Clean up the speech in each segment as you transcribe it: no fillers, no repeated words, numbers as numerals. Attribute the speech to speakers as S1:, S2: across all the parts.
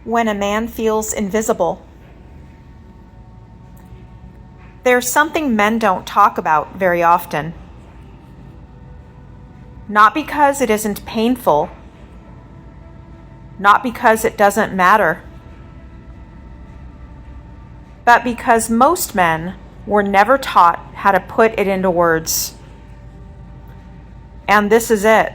S1: When a man feels invisible. There's something men don't talk about very often. Not because it isn't painful, not because it doesn't matter, but because most men were never taught how to put it into words. And this is it.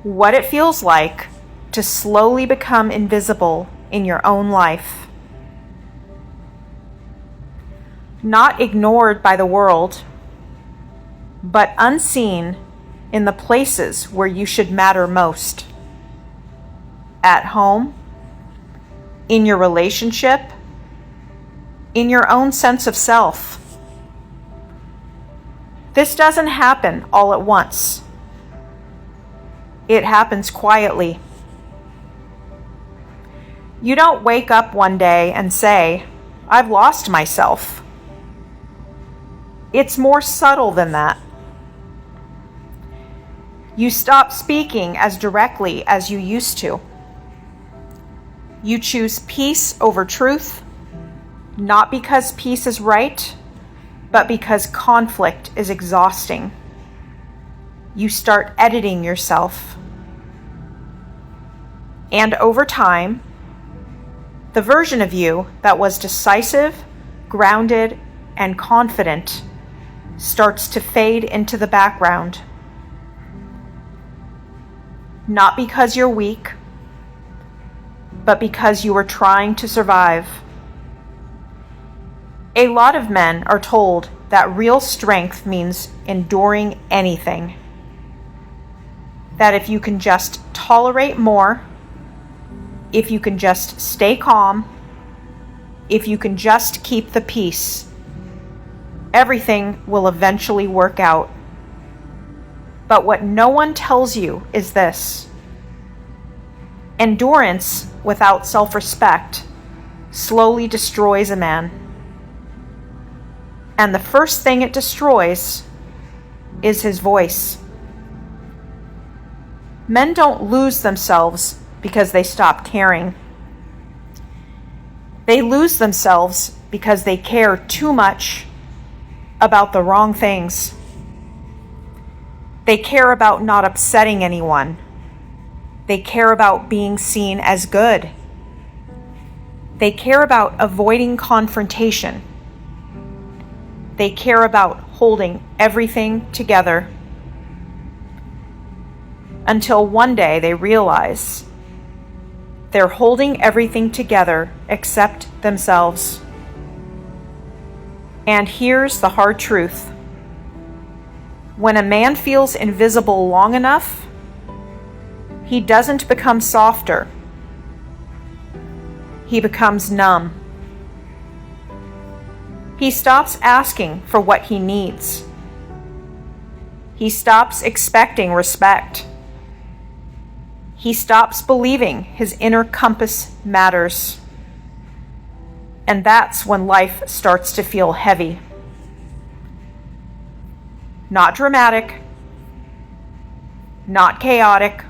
S1: What it feels like to slowly become invisible in your own life. Not ignored by the world, but unseen in the places where you should matter most. At home, in your relationship, in your own sense of self. This doesn't happen all at once. It happens quietly. You don't wake up one day and say, "I've lost myself." It's more subtle than that. You stop speaking as directly as you used to. You choose peace over truth, not because peace is right, but because conflict is exhausting. You start editing yourself. And over time, the version of you that was decisive, grounded, and confident starts to fade into the background. Not because you're weak, but because you are trying to survive. A lot of men are told that real strength means enduring anything. That if you can just tolerate more, if you can just stay calm, if you can just keep the peace, everything will eventually work out. But what no one tells you is this: endurance without self-respect slowly destroys a man. And the first thing it destroys is his voice. Men don't lose themselves because they stop caring. They lose themselves because they care too much about the wrong things. They care about not upsetting anyone. They care about being seen as good. They care about avoiding confrontation. They care about holding everything together. Until one day they realize they're holding everything together except themselves. And here's the hard truth. When a man feels invisible long enough, he doesn't become softer. He becomes numb. He stops asking for what he needs. He stops expecting respect. He stops believing his inner compass matters. And that's when life starts to feel heavy. Not dramatic, not chaotic,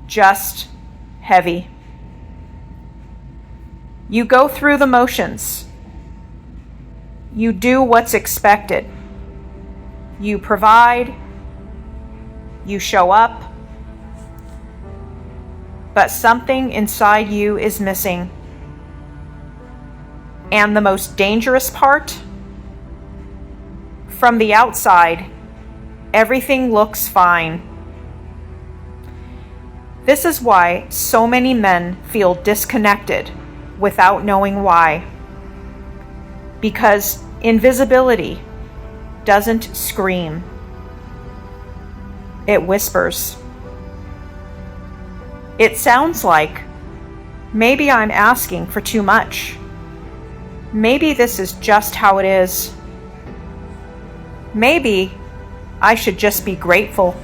S1: just heavy. You go through the motions. You do what's expected. You provide. You show up. But something inside you is missing. And the most dangerous part? From the outside, everything looks fine. This is why so many men feel disconnected without knowing why. Because invisibility doesn't scream. It whispers. It sounds like, maybe I'm asking for too much. Maybe this is just how it is. Maybe I should just be grateful.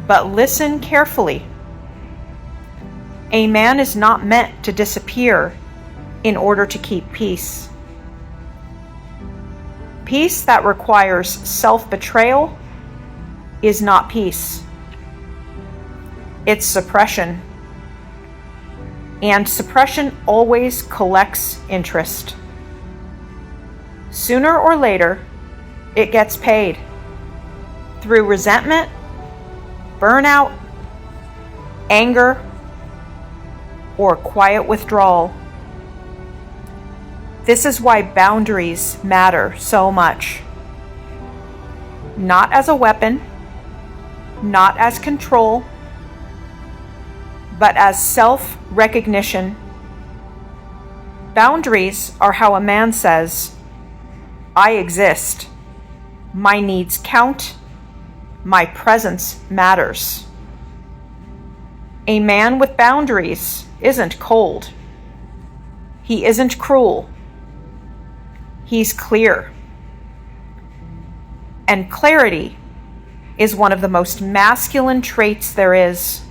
S1: But listen carefully. A man is not meant to disappear in order to keep peace. Peace that requires self-betrayal is not peace. It's suppression. And suppression always collects interest. Sooner or later, it gets paid through resentment, burnout, anger, or quiet withdrawal. This is why boundaries matter so much. Not as a weapon, not as control, but as self-recognition. Boundaries are how a man says, I exist, my needs count, my presence matters. A man with boundaries isn't cold. He isn't cruel. He's clear. And clarity is one of the most masculine traits there is.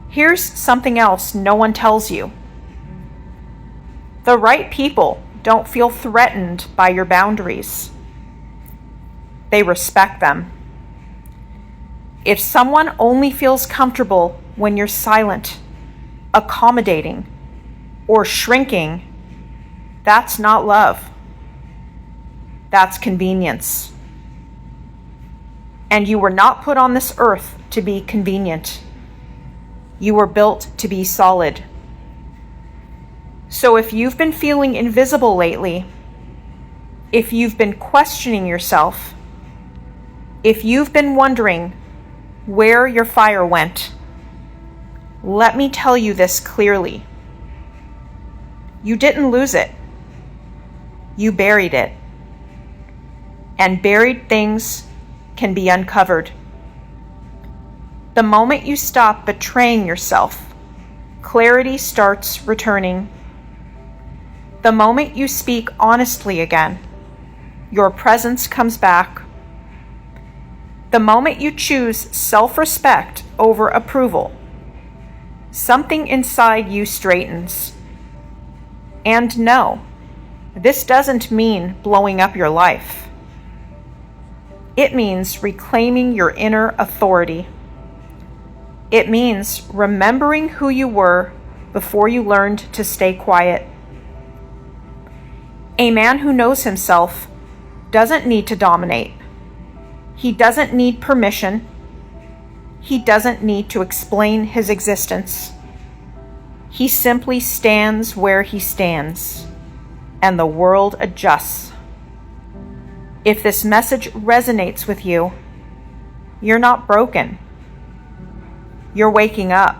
S1: Here's something else no one tells you. The right people don't feel threatened by your boundaries. They respect them. If someone only feels comfortable when you're silent, accommodating, or shrinking, that's not love. That's convenience. And you were not put on this earth to be convenient. You were built to be solid. So if you've been feeling invisible lately, if you've been questioning yourself, if you've been wondering where your fire went, let me tell you this clearly. You didn't lose it. You buried it. And buried things can be uncovered. The moment you stop betraying yourself, clarity starts returning. The moment you speak honestly again, your presence comes back. The moment you choose self-respect over approval, something inside you straightens. And no, this doesn't mean blowing up your life. It means reclaiming your inner authority. It means remembering who you were before you learned to stay quiet. A man who knows himself doesn't need to dominate. He doesn't need permission. He doesn't need to explain his existence. He simply stands where he stands, and the world adjusts. If this message resonates with you, you're not broken. You're waking up.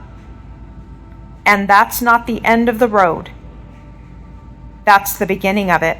S1: And that's not the end of the road. That's the beginning of it.